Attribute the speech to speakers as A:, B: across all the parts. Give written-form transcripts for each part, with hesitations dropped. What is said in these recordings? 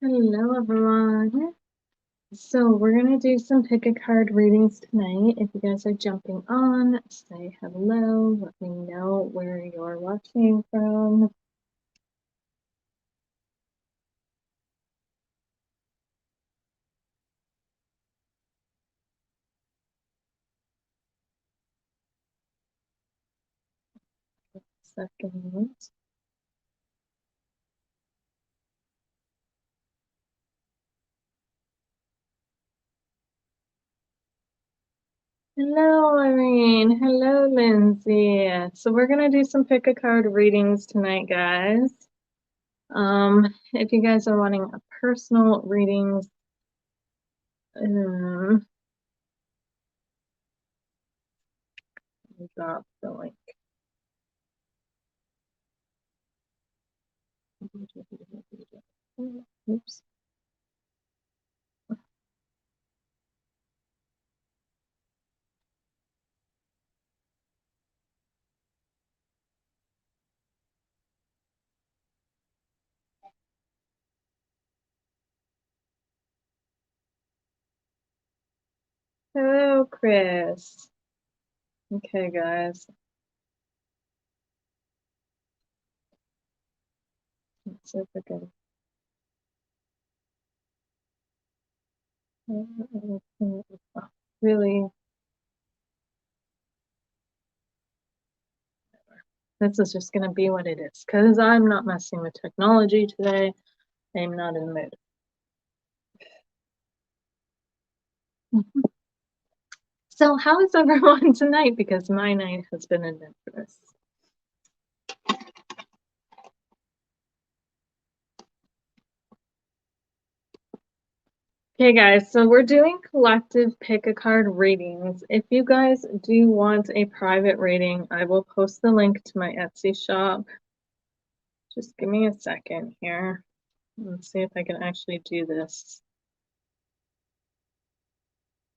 A: Hello, everyone. So we're going to do some pick a card readings tonight. If you guys are jumping on, say hello. Let me know where you're watching from. Second. Hello, Irene. Hello, Lindsay. So we're going to do some pick a card readings tonight, guys. If you guys are wanting a personal readings, drop the link. Oops. Hello, Chris. Okay, guys. Let's see if I can. Really, this is just going to be what it is because I'm not messing with technology today. I'm not in the mood. So, how is everyone tonight? Because my night has been adventurous. Okay, guys, so we're doing collective pick a card readings. If you guys do want a private reading, I will post the link to my Etsy shop. Just give me a second here. Let's see if I can actually do this.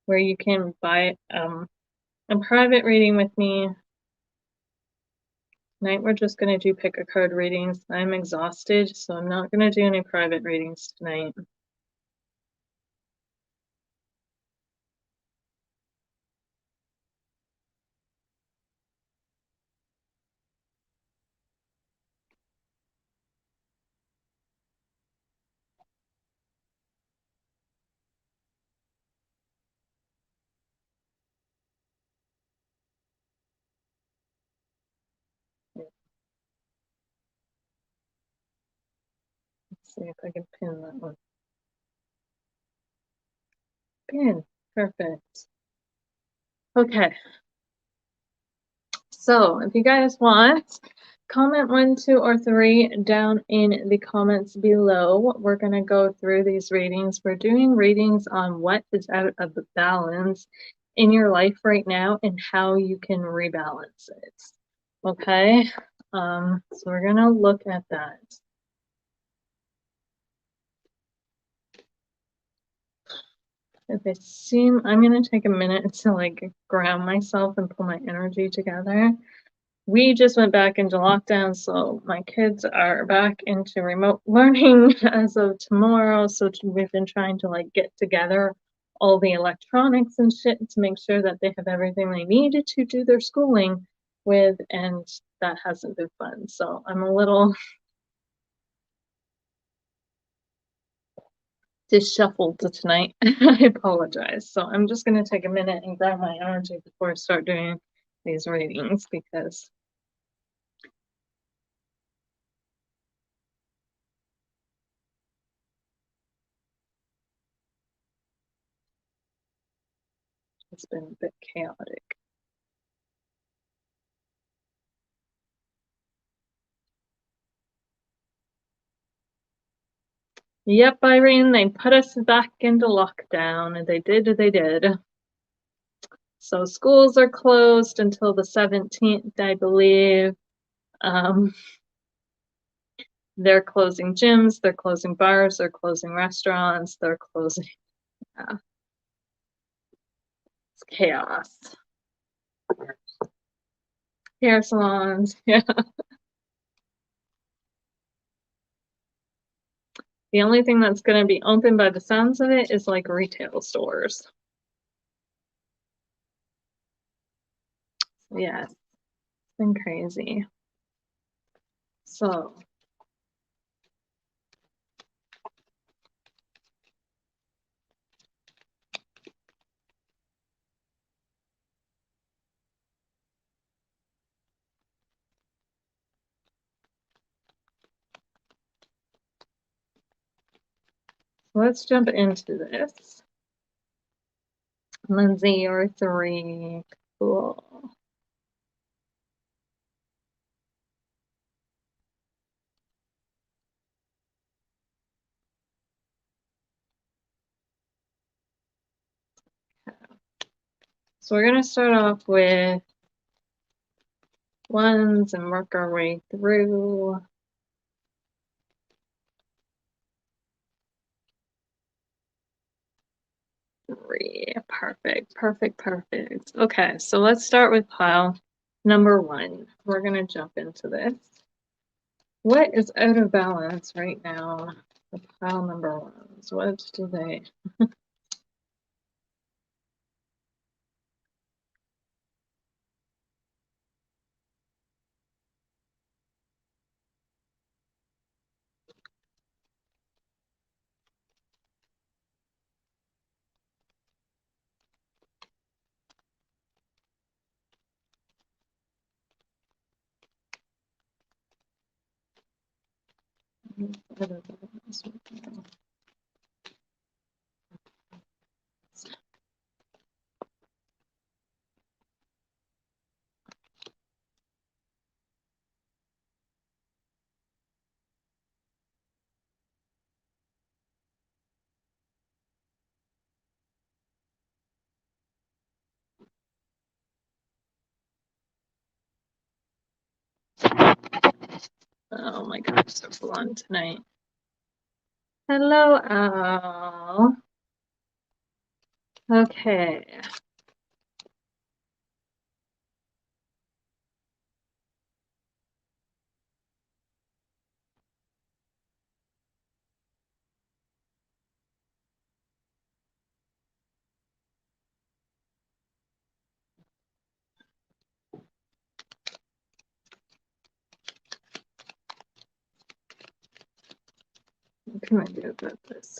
A: Where you can buy a private reading with me. Tonight we're just going to do pick a card readings. I'm exhausted, so I'm not going to do any private readings tonight. Let's see if I can pin that one. Pin. Perfect. Okay. So if you guys want, comment 1, 2, or 3 down in the comments below. We're going to go through these readings. We're doing readings on what is out of balance in your life right now and how you can rebalance it. Okay, so we're going to look at that. If I seem, I'm going to take a minute to like ground myself and pull my energy together. We just went back into lockdown, so my kids are back into remote learning as of tomorrow. So we've been trying to like get together all the electronics and shit to make sure that they have everything they need to do their schooling with, and that hasn't been fun. So I'm a little disheveled tonight. I apologize. So I'm just going to take a minute and grab my energy before I start doing these readings because it's been a bit chaotic. Yep, Irene, they put us back into lockdown. They did. So schools are closed until the 17th, I believe. They're closing gyms, they're closing bars, they're closing restaurants, they're closing. Yeah. It's chaos. Hair salons, yeah. The only thing that's going to be open by the sounds of it is like retail stores. Yeah, it's been crazy. So let's jump into this. Lindsay, you're 3. Cool. So we're going to start off with 1s and work our way through. 3. Perfect, perfect, perfect. Okay, so let's start with pile number 1. We're going to jump into this. What is out of balance right now? The pile number 1s. What do they? Out of balance right now? Oh my gosh, so blunt tonight. Hello, Al. Okay. What can I do about this?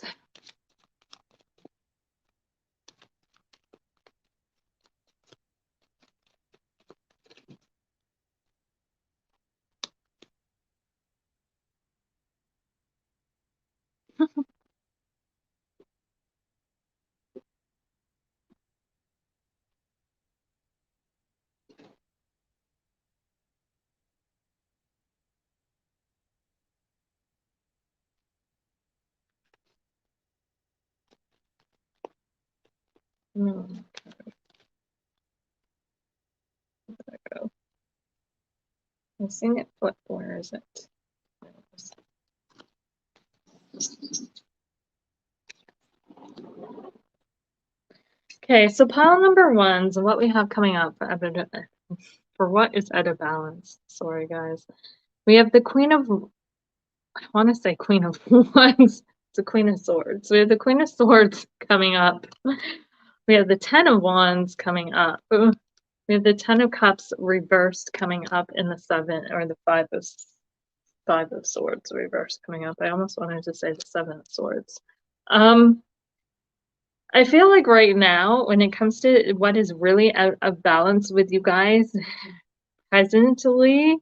A: Hmm, where'd that go? I've seen it flip. Where is it? Okay, so pile number 1s and what we have coming up for what is out of balance. Sorry, guys. We have the Queen of, I want to say Queen of Wands. It's the Queen of Swords. We have the Queen of Swords coming up. We have the 10 of Wands coming up. We have the 10 of Cups reversed coming up in the 7 or the 5 of Swords reversed coming up. I almost wanted to say the 7 of Swords. I feel like right now, when it comes to what is really out of balance with you guys presently,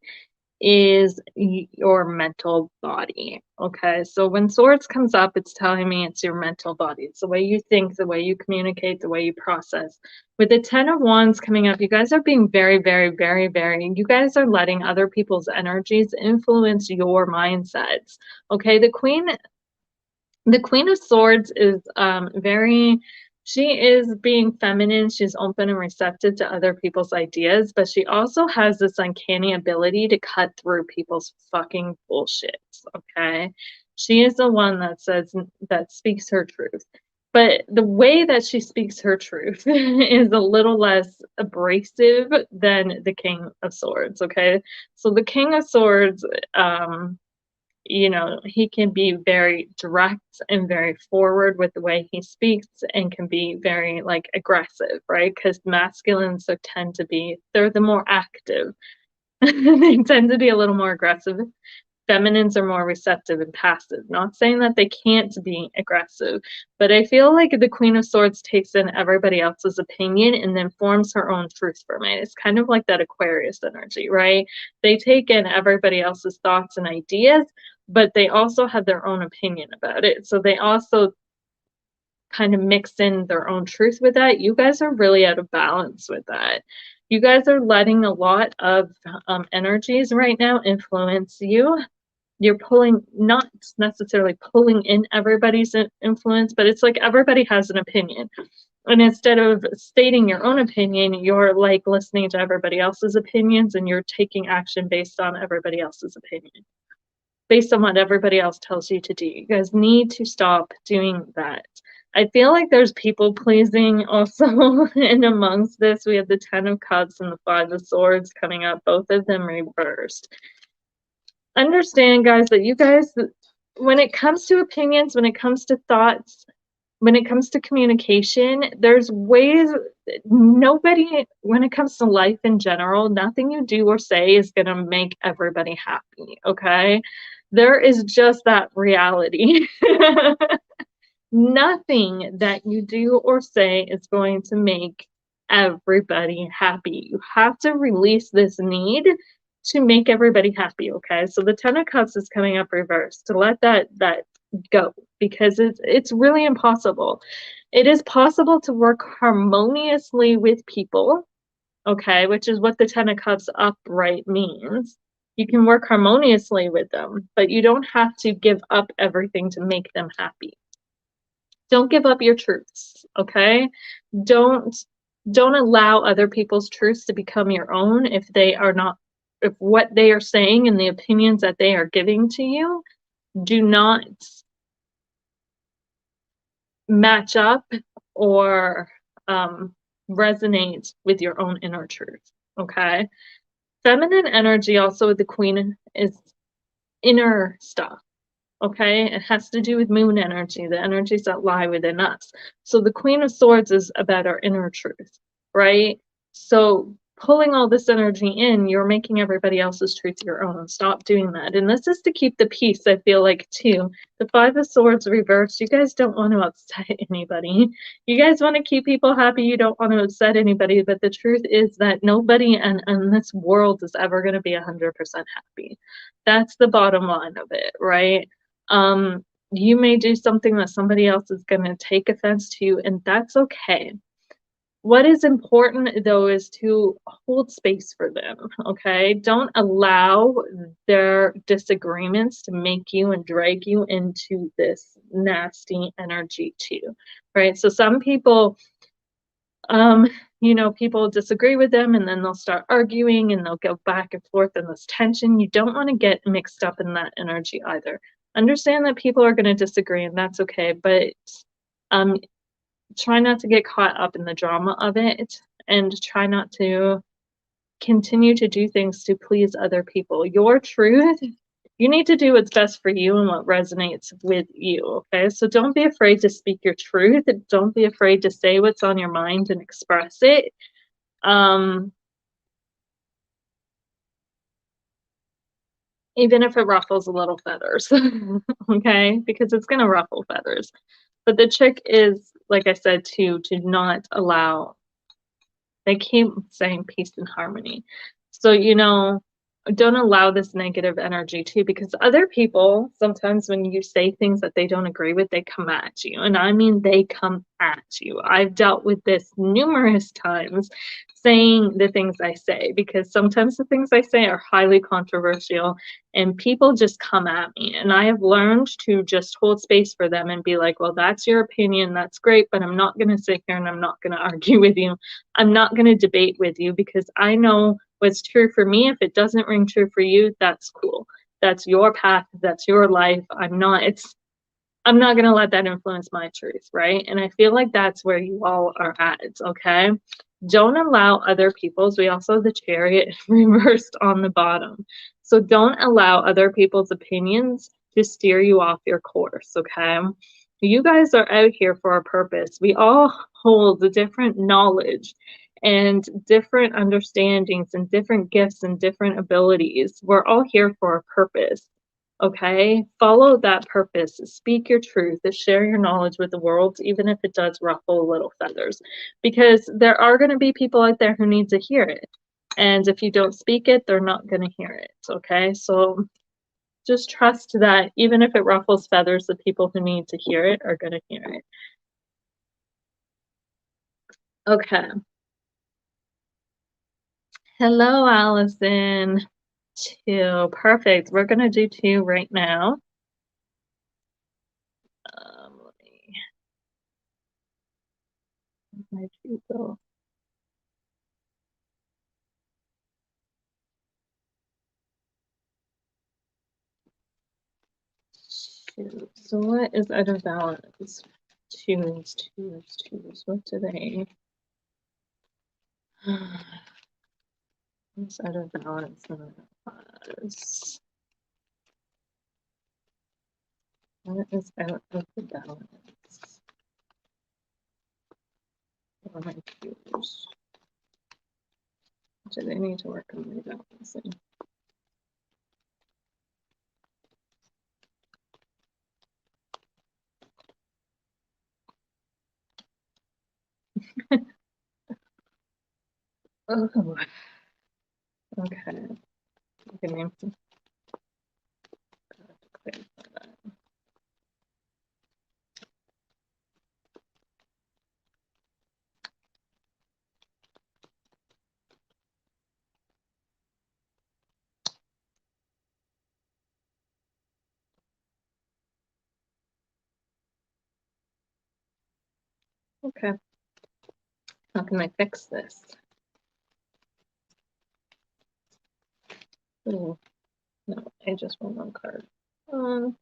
A: is your mental body. Okay, so when Swords comes up, it's telling me it's your mental body. It's the way you think, the way you communicate, the way you process. With the 10 of Wands coming up, you guys are being very, very, very, very, you guys are letting other people's energies influence your mindsets. Okay, the Queen of Swords is she is being feminine. She's open and receptive to other people's ideas, but she also has this uncanny ability to cut through people's fucking bullshit. Okay. She is the one that speaks her truth. But the way that she speaks her truth is a little less abrasive than the King of Swords. Okay. So the King of Swords, you know, he can be very direct and very forward with the way he speaks and can be very like aggressive, right? Because masculines so tend to be, they're the more active. They tend to be a little more aggressive. Feminines are more receptive and passive. Not saying that they can't be aggressive, but I feel like the Queen of Swords takes in everybody else's opinion and then forms her own truth from it. It's kind of like that Aquarius energy, right? They take in everybody else's thoughts and ideas, but they also have their own opinion about it. So they also kind of mix in their own truth with that. You guys are really out of balance with that. You guys are letting a lot of energies right now influence you. You're pulling, not necessarily pulling in everybody's influence, but it's like everybody has an opinion. And instead of stating your own opinion, you're like listening to everybody else's opinions and you're taking action based on everybody else's opinion, based on what everybody else tells you to do. You guys need to stop doing that. I feel like there's people pleasing also in amongst this. We have the 10 of Cups and the 5 of Swords coming up, both of them reversed. Understand, guys, that you guys, when it comes to opinions, when it comes to thoughts, when it comes to communication, there's ways, nobody, when it comes to life in general, nothing you do or say is going to make everybody happy, okay? There is just that reality. Nothing that you do or say is going to make everybody happy. You have to release this need to make everybody happy, okay? So the 10 of Cups is coming up reversed. To let that go, because it's really impossible. It is possible to work harmoniously with people, okay, which is what the 10 of Cups upright means. You can work harmoniously with them, but you don't have to give up everything to make them happy. Don't give up your truths, okay? Don't allow other people's truths to become your own if they are not, if what they are saying and the opinions that they are giving to you do not match up or resonate with your own inner truth, okay? Feminine energy also with the Queen is inner stuff. Okay, it has to do with moon energy, the energies that lie within us. So the Queen of Swords is about our inner truth, right? So pulling all this energy in, you're making everybody else's truth your own. Stop doing that. And this is to keep the peace, I feel like, too. The 5 of Swords reversed. You guys don't want to upset anybody. You guys want to keep people happy. You don't want to upset anybody. But the truth is that nobody in this world is ever going to be 100% happy. That's the bottom line of it, right? You may do something that somebody else is going to take offense to, and that's okay. What is important, though, is to hold space for them, okay? Don't allow their disagreements to make you and drag you into this nasty energy, too, right? So some people, you know, people disagree with them and then they'll start arguing and they'll go back and forth in this tension. You don't want to get mixed up in that energy either. Understand that people are going to disagree and that's okay, but try not to get caught up in the drama of it and try not to continue to do things to please other people. Your truth, you need to do what's best for you and what resonates with you, okay? So don't be afraid to speak your truth. Don't be afraid to say what's on your mind and express it. Even if it ruffles a little feathers, okay? Because it's going to ruffle feathers. But the trick is, like I said, to not allow, they keep saying peace and harmony. So, you know, don't allow this negative energy too, because other people, sometimes when you say things that they don't agree with, they come at you. And I mean, they come at you. I've dealt with this numerous times, saying the things I say, because sometimes the things I say are highly controversial and people just come at me. And I have learned to just hold space for them and be like, well, that's your opinion. That's great. But I'm not going to sit here and I'm not going to argue with you. I'm not going to debate with you because I know what's true for me. If it doesn't ring true for you, that's cool. That's your path. That's your life. I'm not going to let that influence my truth, right? And I feel like that's where you all are at, okay? Don't allow other people's, we also have the Chariot reversed on the bottom. So don't allow other people's opinions to steer you off your course, okay? You guys are out here for a purpose. We all hold the different knowledge and different understandings and different gifts and different abilities. We're all here for a purpose. Okay, follow that purpose, speak your truth, share your knowledge with the world, even if it does ruffle little feathers, because there are going to be people out there who need to hear it. And if you don't speak it, they're not going to hear it. Okay, so just trust that even if it ruffles feathers, the people who need to hear it are going to hear it. Okay. Hello, Allison. 2. Perfect. We're going to do 2 right now. Let me... Where'd you go? So what is out of balance? Twos. What do they? What's out of balance? What is out of the balance? What are my cues? Do they need to work on rebalancing? Oh, okay. Okay. Okay. How can I fix this? Oh, no, I just want 1 card. One.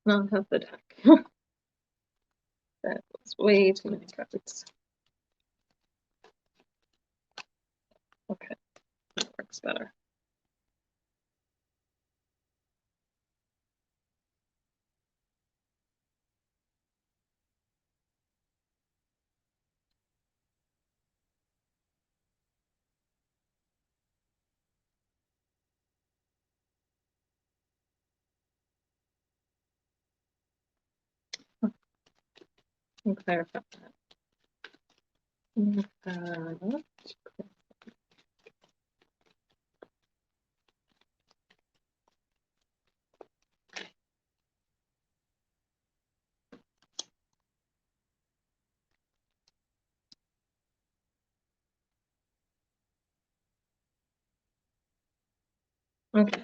A: Not half the deck. That was way too many cards. Okay, that works better. And clarify that. Okay.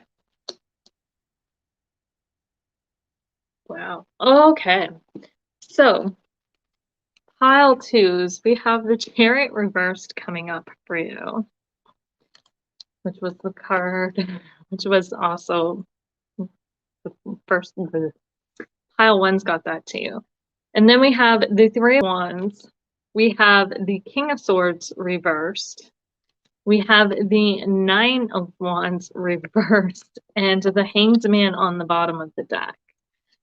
A: Wow. Okay. So, pile 2s, we have the Chariot reversed coming up for you, which was the card, which was also the first. The pile 1's got that too. And then we have the 3 of Wands. We have the King of Swords reversed. We have the 9 of Wands reversed and the Hanged Man on the bottom of the deck.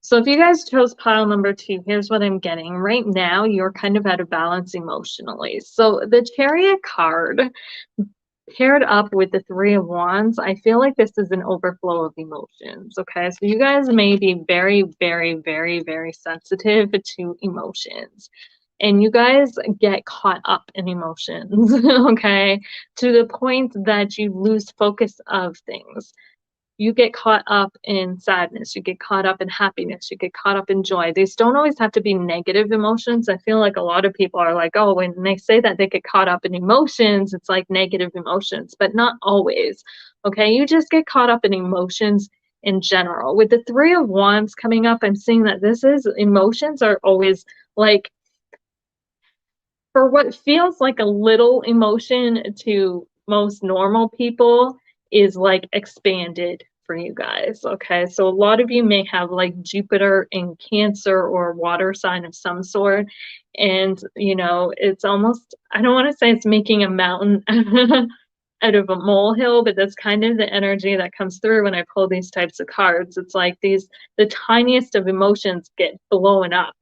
A: So if you guys chose pile number 2, here's what I'm getting. Right now, you're kind of out of balance emotionally. So the Chariot card paired up with the 3 of Wands, I feel like this is an overflow of emotions, okay? So you guys may be very, very, very, very sensitive to emotions. And you guys get caught up in emotions, okay? To the point that you lose focus of things. You get caught up in sadness, you get caught up in happiness, you get caught up in joy. These don't always have to be negative emotions. I feel like a lot of people are like, oh, when they say that they get caught up in emotions, it's like negative emotions, but not always. Okay, you just get caught up in emotions in general. With the 3 of Wands coming up, I'm seeing that this is emotions are always like, for what feels like a little emotion to most normal people is like expanded for you guys. Okay, so a lot of you may have like Jupiter in Cancer or water sign of some sort, and you know, it's almost, I don't want to say it's making a mountain out of a molehill, but that's kind of the energy that comes through when I pull these types of cards. It's like the tiniest of emotions get blown up.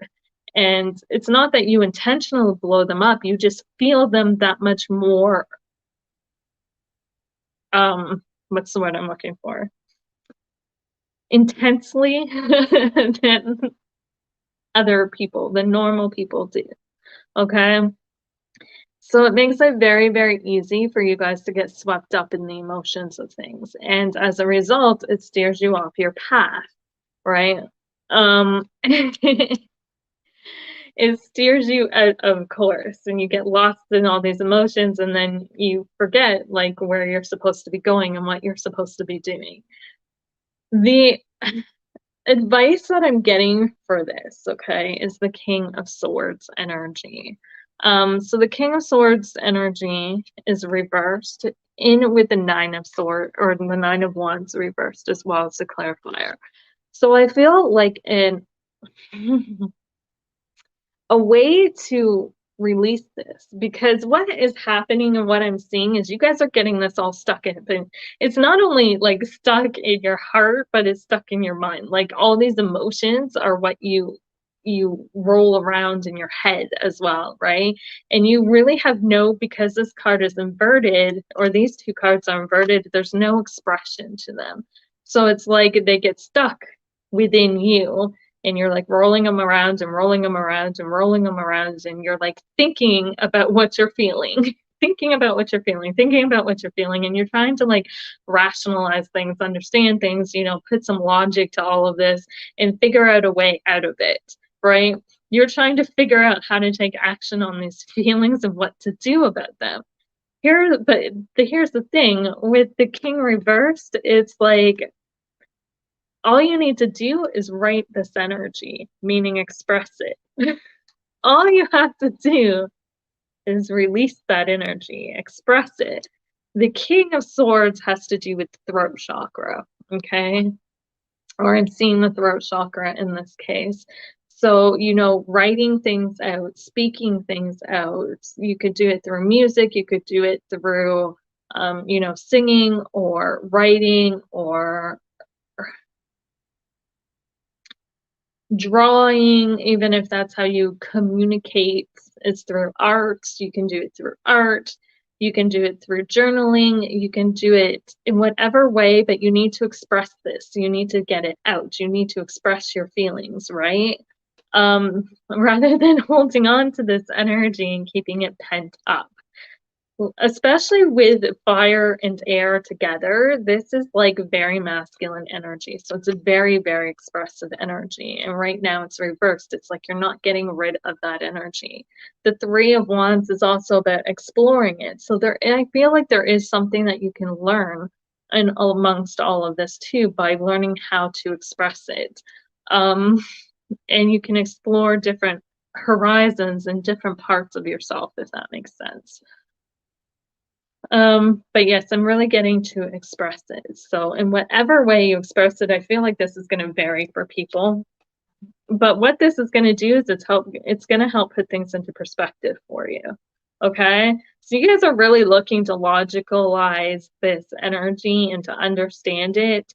A: And it's not that you intentionally blow them up, you just feel them that much more. What's the word I'm looking for? Intensely than other people, than normal people do. Okay? So it makes it very, very easy for you guys to get swept up in the emotions of things. And as a result, it steers you off your path, right? It steers you out of course, and you get lost in all these emotions, and then you forget like where you're supposed to be going and what you're supposed to be doing. The advice that I'm getting for this, okay, is the King of Swords energy. So the King of Swords energy is reversed in with the Nine of Swords, or the Nine of Wands reversed as well as the Clarifier. So I feel like in a way to release this, because what is happening and what I'm seeing is you guys are getting this all stuck in, but it's not only like stuck in your heart, but it's stuck in your mind. Like all these emotions are what you roll around in your head as well, right? And you really have no, because this card is inverted, or these two cards are inverted, there's no expression to them. So it's like they get stuck within you, and you're like rolling them around and rolling them around and rolling them around, and you're like thinking about what you're feeling thinking about what you're feeling, thinking about what you're feeling, and you're trying to like rationalize things, understand things, you know, put some logic to all of this and figure out a way out of it, right? You're trying to figure out how to take action on these feelings and what to do about them. Here's the thing with the King reversed, it's like all you need to do is write this energy, meaning express it. All you have to do is release that energy, express it. The King of Swords has to do with the throat chakra, okay? Or I'm seeing the throat chakra in this case. So, you know, writing things out, speaking things out. You could do it through music, you could do it through, you know, singing or writing or drawing, even if that's how you communicate, is through art. You can do it through art. You can do it through journaling. You can do it in whatever way, but you need to express this. You need to get it out. You need to express your feelings, right? Rather than holding on to this energy and keeping it pent up. Especially with fire and air together, this is like very masculine energy. So it's a very, very expressive energy. And right now it's reversed. It's like you're not getting rid of that energy. The Three of Wands is also about exploring it. So I feel like there is something that you can learn and amongst all of this too, by learning how to express it. And you can explore different horizons and different parts of yourself, if that makes sense. But yes, I'm really getting to express it. So in whatever way you express it, I feel like this is going to vary for people. But what this is going to do is it's going to help put things into perspective for you. Okay? So you guys are really looking to logicalize this energy and to understand it.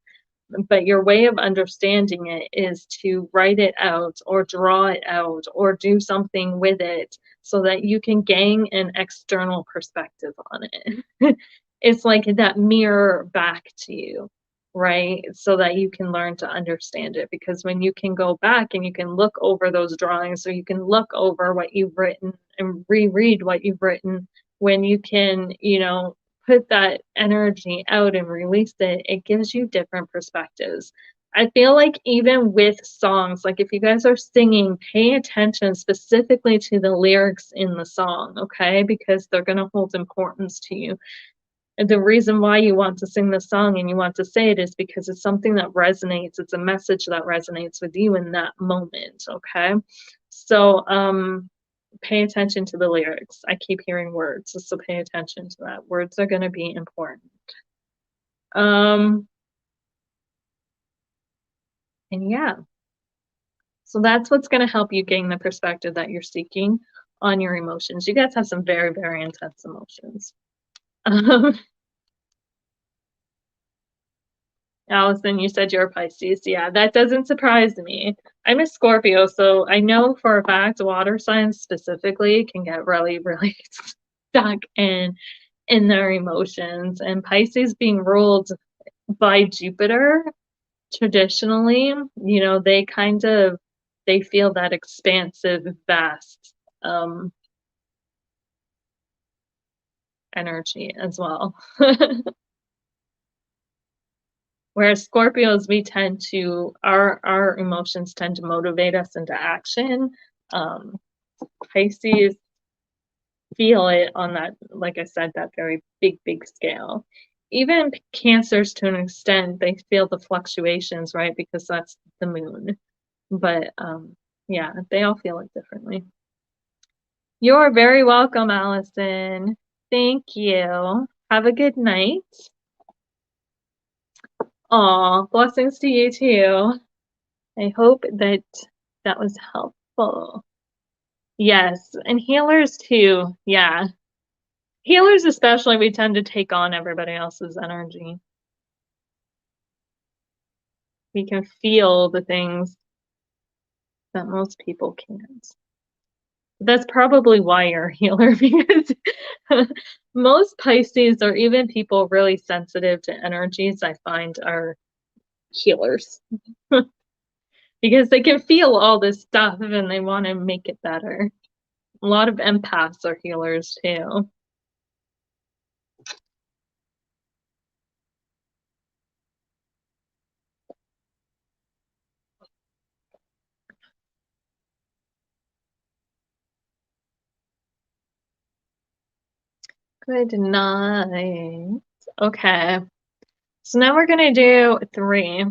A: But your way of understanding it is to write it out or draw it out or do something with it so that you can gain an external perspective on it. It's like that mirror back to you, right? So that you can learn to understand it. Because when you can go back and you can look over those drawings, or you can look over what you've written and reread what you've written, when you can, you know, put that energy out and release it, it gives you different perspectives. I feel like even with songs, like if you guys are singing, pay attention specifically to the lyrics in the song, okay? Because they're going to hold importance to you. And the reason why you want to sing the song and you want to say it is because it's something that resonates. It's a message that resonates with you in that moment, okay? So, pay attention to the lyrics. I keep hearing words, so pay attention to that. Words are going to be important. And yeah, so that's what's going to help you gain the perspective that you're seeking on your emotions. You guys have some very, very intense emotions. Allison, you said you're a Pisces. Yeah, that doesn't surprise me. I'm a Scorpio, so I know for a fact water signs specifically can get really, really stuck in their emotions. And Pisces being ruled by Jupiter, traditionally, they feel that expansive, vast energy as well. Whereas Scorpios, our emotions tend to motivate us into action. Pisces feel it on that, like I said, that very big, big scale. Even Cancers, to an extent, they feel the fluctuations, right? Because that's the moon. But yeah, they all feel it differently. You're very welcome, Allison. Thank you. Have a good night. Aw, blessings to you too. I hope that that was helpful. Yes, and healers too. Yeah. Healers especially, we tend to take on everybody else's energy. We can feel the things that most people can't. That's probably why you're a healer, because most Pisces or even people really sensitive to energies, I find, are healers. Because they can feel all this stuff and they want to make it better. A lot of empaths are healers too. Good night. Okay. So now we're going to do 3.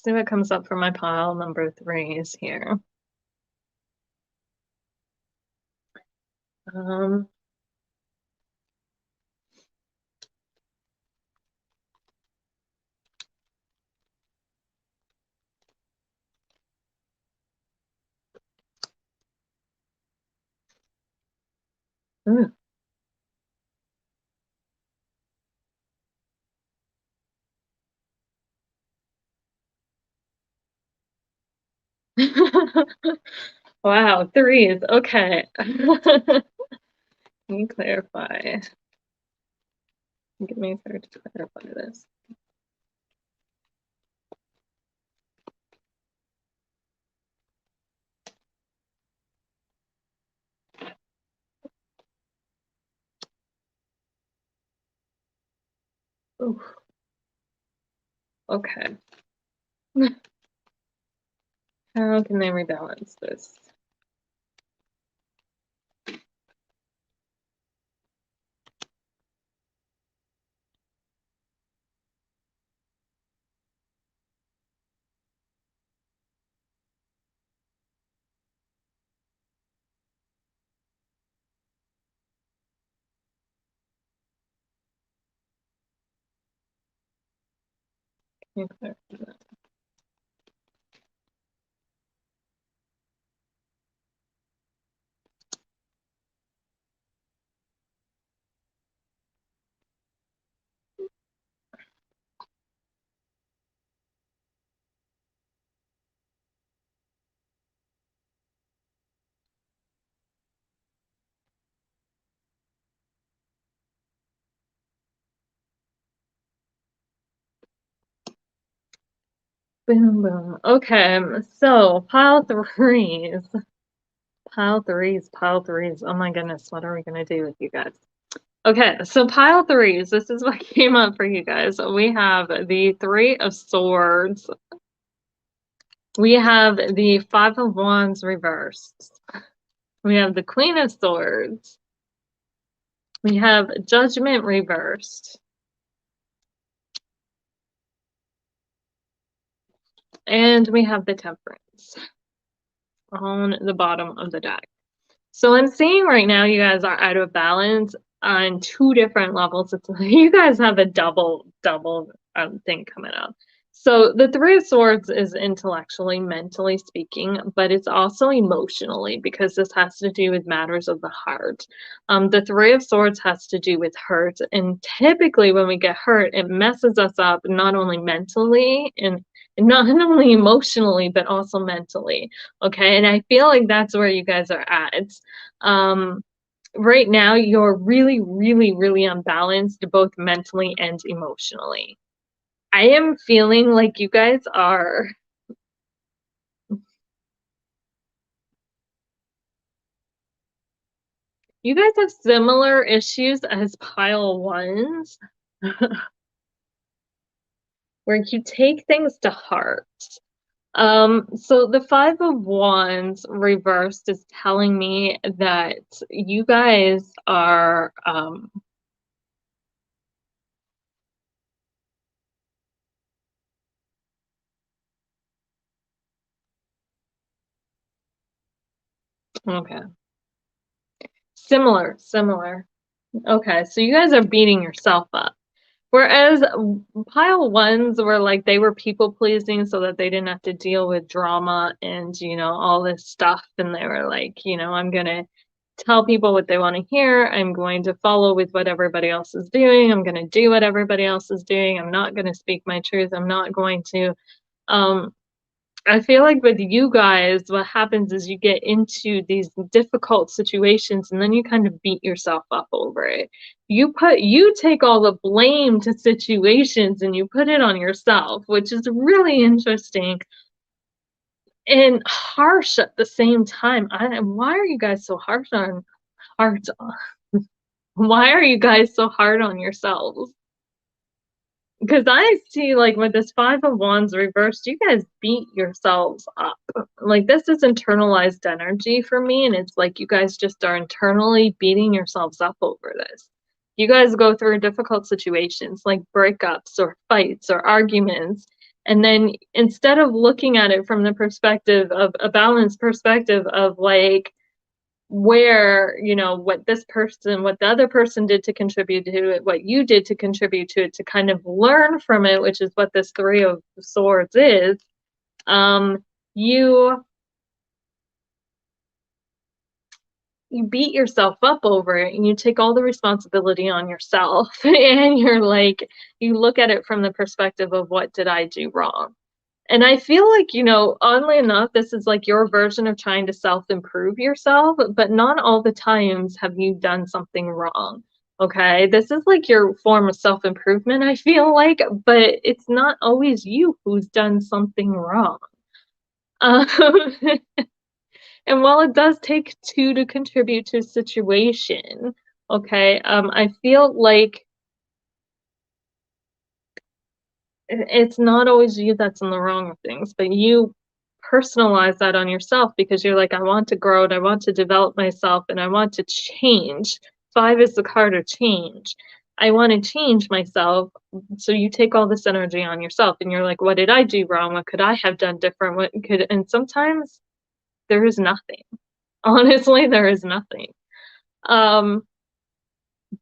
A: See what comes up for my pile number 3s here. Ooh. Wow, 3s. Okay. Let me clarify. Give me a third to clarify this. Ooh. Okay. How can they rebalance this? Can you clarify that? Boom, boom. Okay, so pile 3s. Pile 3s, pile 3s. Oh my goodness, what are we going to do with you guys? Okay, so pile 3s. This is what came up for you guys. We have the 3 of Swords. We have the 5 of Wands reversed. We have the Queen of Swords. We have Judgment reversed. And we have the Temperance on the bottom of the deck. So I'm seeing right now you guys are out of balance on 2 different levels. It's you guys have a double thing coming up. So the Three of Swords is intellectually, mentally speaking, but it's also emotionally because this has to do with matters of the heart. The Three of Swords has to do with hurt, and typically when we get hurt, it messes us up not only mentally and not only emotionally, but also mentally. Okay, and I feel like that's where you guys are at. Um, right now, you're really, really, really unbalanced, both mentally and emotionally. I am feeling like you guys have similar issues as pile ones, where you take things to heart. So the Five of Wands reversed is telling me that you guys are, okay, similar. Okay, so you guys are beating yourself up. Whereas pile ones were like they were people pleasing so that they didn't have to deal with drama and, all this stuff. And they were like, I'm going to tell people what they want to hear. I'm going to follow with what everybody else is doing. I'm going to do what everybody else is doing. I'm not going to speak my truth. I'm not going to. Um, I feel like with you guys, what happens is you get into these difficult situations and then you kind of beat yourself up over it. You take all the blame to situations and you put it on yourself, which is really interesting and harsh at the same time. Why are you guys so hard why are you guys so hard on yourselves? Because I see, like, with this Five of Wands reversed, you guys beat yourselves up. Like, this is internalized energy for me, and it's like you guys just are internally beating yourselves up over this. You guys go through difficult situations like breakups or fights or arguments, and then instead of looking at it from the perspective of a balanced perspective of like, where what the other person did to contribute to it, what you did to contribute to it, to kind of learn from it, which is what this Three of Swords is. Um you you beat yourself up over it and you take all the responsibility on yourself and you're like, you look at it from the perspective of what did I do wrong. And I feel like, oddly enough, this is like your version of trying to self-improve yourself, but not all the times have you done something wrong. Okay. This is like your form of self-improvement, I feel like, but it's not always you who's done something wrong. Um, and while it does take two to contribute to a situation, okay, I feel like it's not always you that's in the wrong of things, but you personalize that on yourself because you're like, I want to grow and I want to develop myself and I want to change. Five is the card of change. I want to change myself. So you take all this energy on yourself and you're like, what did I do wrong? What could I have done different? And sometimes there is nothing. Honestly, there is nothing. Um,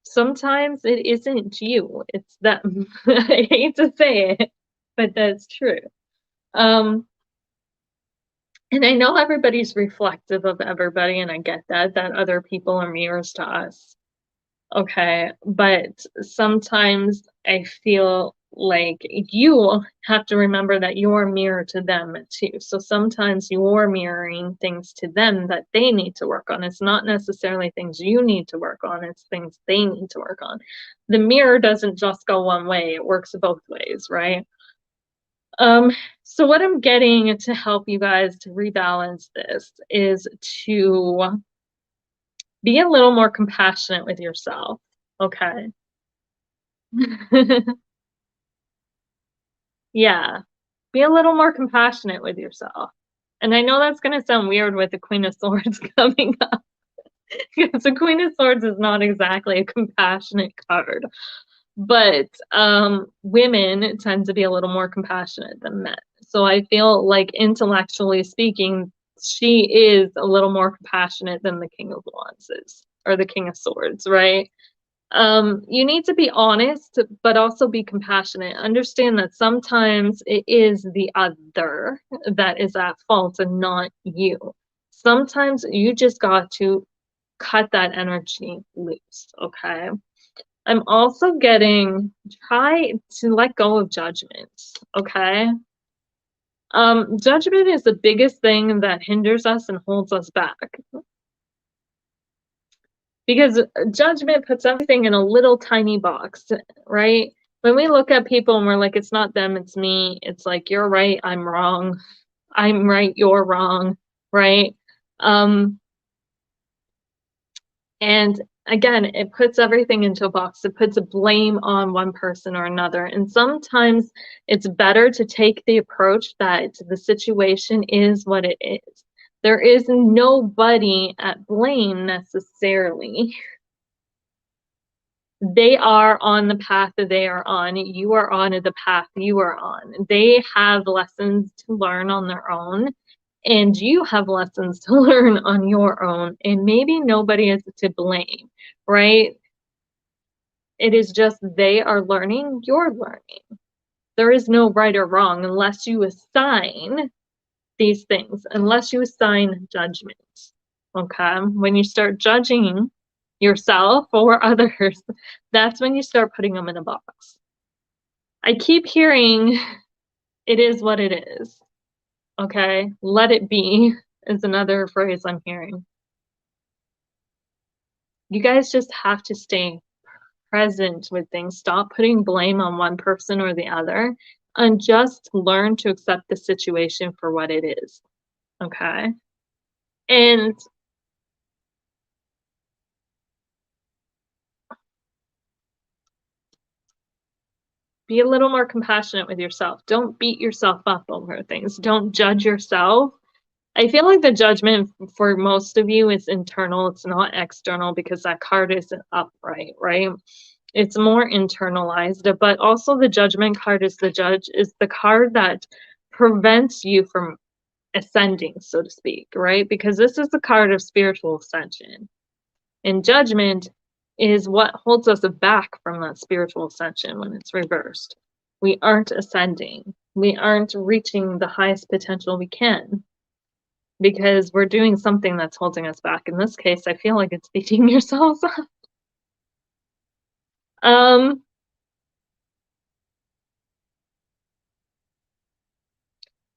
A: Sometimes it isn't you, it's them. I hate to say it, but that's true. Um, and I know everybody's reflective of everybody, and I get that other people are mirrors to us. Okay, but sometimes I feel like you have to remember that you're a mirror to them too. So sometimes you're mirroring things to them that they need to work on. It's not necessarily things you need to work on, it's things they need to work on. The mirror doesn't just go one way, it works both ways, right? Um, so what I'm getting to help you guys to rebalance this is to be a little more compassionate with yourself. Okay. Yeah. Be a little more compassionate with yourself. And I know that's going to sound weird with the Queen of Swords coming up because the Queen of Swords is not exactly a compassionate card. But women tend to be a little more compassionate than men. So I feel like intellectually speaking, she is a little more compassionate than the King of Wands is, or the King of Swords, right? You need to be honest, but also be compassionate. Understand that sometimes it is the other that is at fault and not you. Sometimes you just got to cut that energy loose, okay? I'm also getting, try to let go of judgment, okay? Judgment is the biggest thing that hinders us and holds us back. Because judgment puts everything in a little tiny box, right? When we look at people and we're like, it's not them, it's me, it's like, you're right, I'm wrong. I'm right, you're wrong, right? And again, it puts everything into a box. It puts a blame on one person or another. And sometimes it's better to take the approach that the situation is what it is. There is nobody at blame necessarily. They are on the path that they are on. You are on the path you are on. They have lessons to learn on their own, and you have lessons to learn on your own. And maybe nobody is to blame, right? It is just they are learning, you're learning. There is no right or wrong unless you assign these things, unless you assign judgment. Okay? When you start judging yourself or others, that's when you start putting them in a box. I keep hearing it is what it is. Okay? Let it be is another phrase I'm hearing. You guys just have to stay present with things. Stop putting blame on one person or the other and just learn to accept the situation for what it is. Okay? And be a little more compassionate with yourself. Don't beat yourself up over things. Don't judge yourself. I feel like the judgment for most of you is internal. It's not external because that card isn't upright, right? It's more internalized, but also the judgment card is the card that prevents you from ascending, so to speak, right? Because this is the card of spiritual ascension. And judgment is what holds us back from that spiritual ascension when it's reversed. We aren't ascending. We aren't reaching the highest potential we can because we're doing something that's holding us back. In this case, I feel like it's beating yourselves up.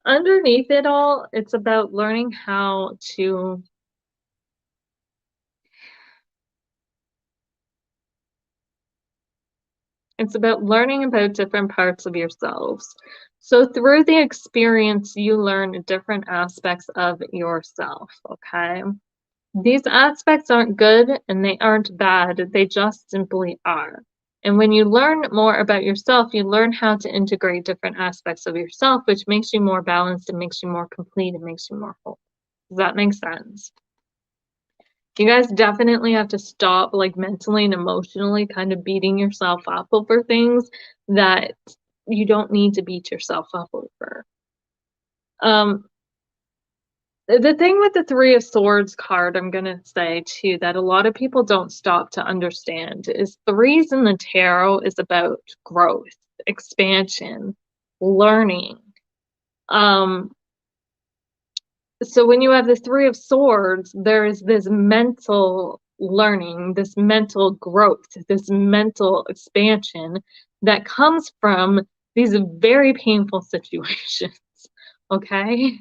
A: Underneath it all, it's about learning how to It's about learning about different parts of yourselves. So through the experience, you learn different aspects of yourself, okay? These aspects aren't good and they aren't bad. They just simply are. And when you learn more about yourself, you learn how to integrate different aspects of yourself, which makes you more balanced, it makes you more complete, it makes you more whole. Does that make sense? You guys definitely have to stop like mentally and emotionally kind of beating yourself up over things that you don't need to beat yourself up over. The thing with the Three of Swords card, I'm going to say too, that a lot of people don't stop to understand is threes in the tarot is about growth, expansion, learning. So when you have the Three of Swords, there is this mental learning, this mental growth, this mental expansion that comes from these very painful situations, okay?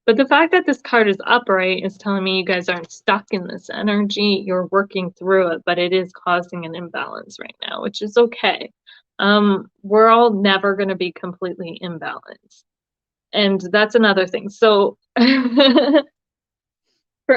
A: But the fact that this card is upright is telling me you guys aren't stuck in this energy. You're working through it, but it is causing an imbalance right now, which is okay. We're all never going to be completely imbalanced. And that's another thing. So for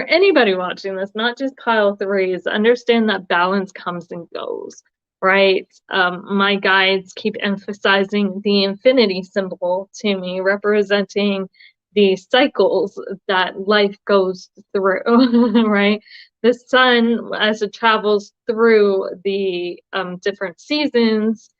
A: anybody watching this, not just pile threes, understand that balance comes and goes, right? My guides keep emphasizing the infinity symbol to me, representing the cycles that life goes through, right? The sun, as it travels through the different seasons,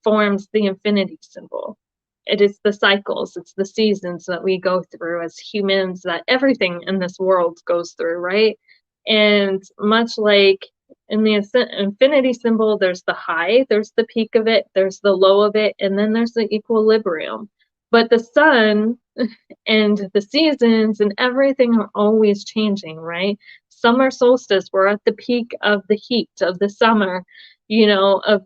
A: forms the infinity symbol. It is the cycles, it's the seasons that we go through as humans, that everything in this world goes through, right? And much like in the infinity symbol, there's the high, there's the peak of it, there's the low of it, and then there's the equilibrium. But the sun and the seasons and everything are always changing, right? Summer solstice, we're at the peak of the heat of the summer, you know, of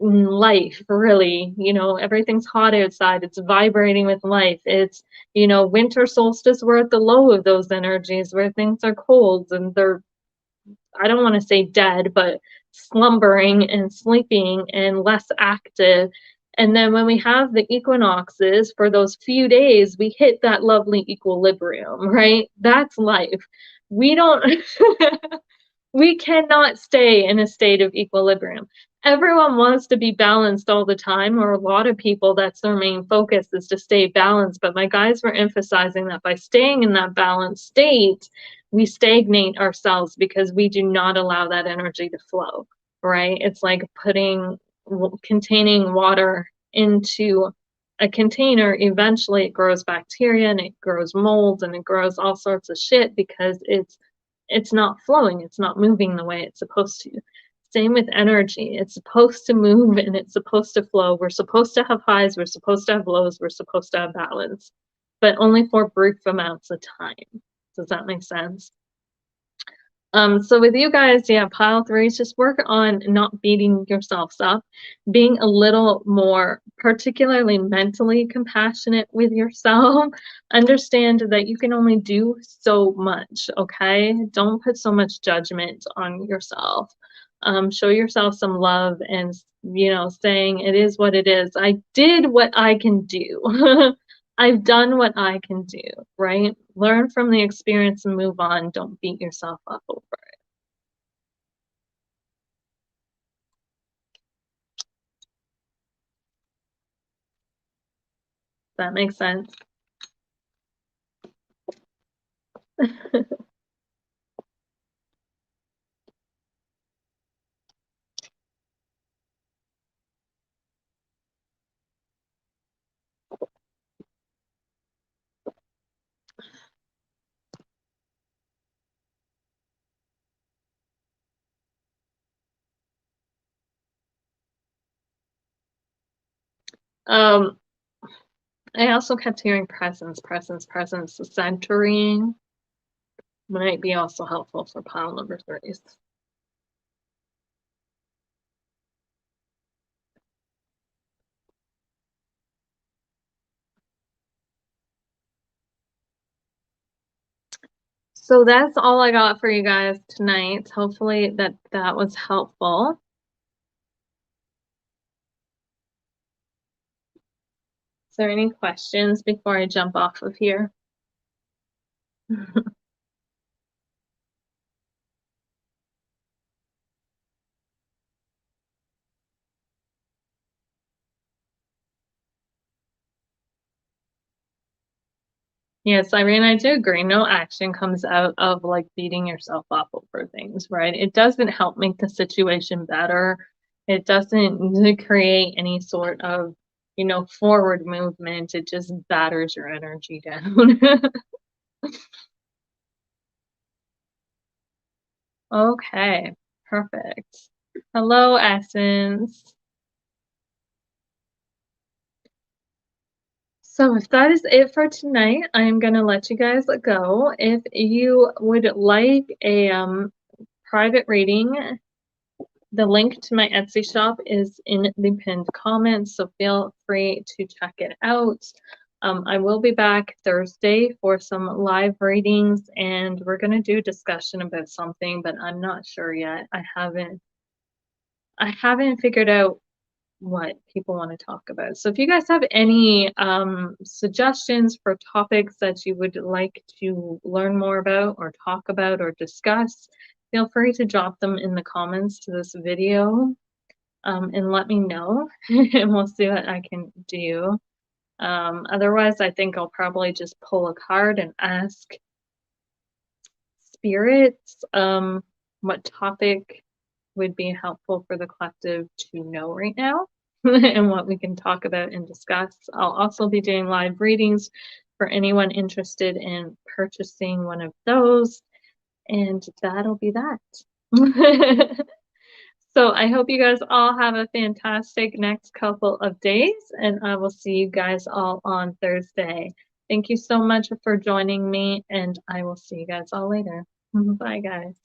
A: life, really. You know, everything's hot outside, it's vibrating with life. It's, you know, winter solstice, we're at the low of those energies where things are cold and they're, I don't want to say dead, but slumbering and sleeping and less active. And then when we have the equinoxes for those few days, we hit that lovely equilibrium, right? That's life. We don't, we cannot stay in a state of equilibrium. Everyone wants to be balanced all the time, or a lot of people, that's their main focus, is to stay balanced. But my guys were emphasizing that by staying in that balanced state, we stagnate ourselves because we do not allow that energy to flow, right? It's like containing water into a container. Eventually it grows bacteria and it grows mold and it grows all sorts of shit because it's not flowing, it's not moving the way it's supposed to. Same with energy. It's supposed to move and it's supposed to flow. We're supposed to have highs, we're supposed to have lows, we're supposed to have balance, but only for brief amounts of time. Does that make sense? So with you guys, yeah, pile 3 is just work on not beating yourselves up, being a little more, particularly mentally compassionate with yourself. Understand that you can only do so much, okay? Don't put so much judgment on yourself. Show yourself some love and, you know, saying it is what it is. I did what I can do. I've done what I can do, right? Learn from the experience and move on. Don't beat yourself up over it. That makes sense. Um, I also kept hearing presence, presence, presence. Centering might be also helpful for pile number 3. So that's all I got for you guys tonight. Hopefully that was helpful. Is there any questions before I jump off of here? Yes, Irene, I do agree. No action comes out of like beating yourself up over things, right? It doesn't help make the situation better. It doesn't create any sort of, you know, forward movement. It just batters your energy down. Okay, perfect. Hello, Essence. So if that is it for tonight, I am going to let you guys go. If you would like a private reading, the link to my Etsy shop is in the pinned comments, so feel free to check it out. I will be back Thursday for some live readings, and we're going to do discussion about something, but I'm not sure yet. I haven't figured out what people want to talk about. So if you guys have any suggestions for topics that you would like to learn more about or talk about or discuss, feel free to drop them in the comments to this video and let me know and we'll see what I can do. Otherwise, I think I'll probably just pull a card and ask spirits what topic would be helpful for the collective to know right now and what we can talk about and discuss. I'll also be doing live readings for anyone interested in purchasing one of those, and that'll be that. So I hope you guys all have a fantastic next couple of days, and I will see you guys all on Thursday. Thank you so much for joining me, and I will see you guys all later. Bye, guys.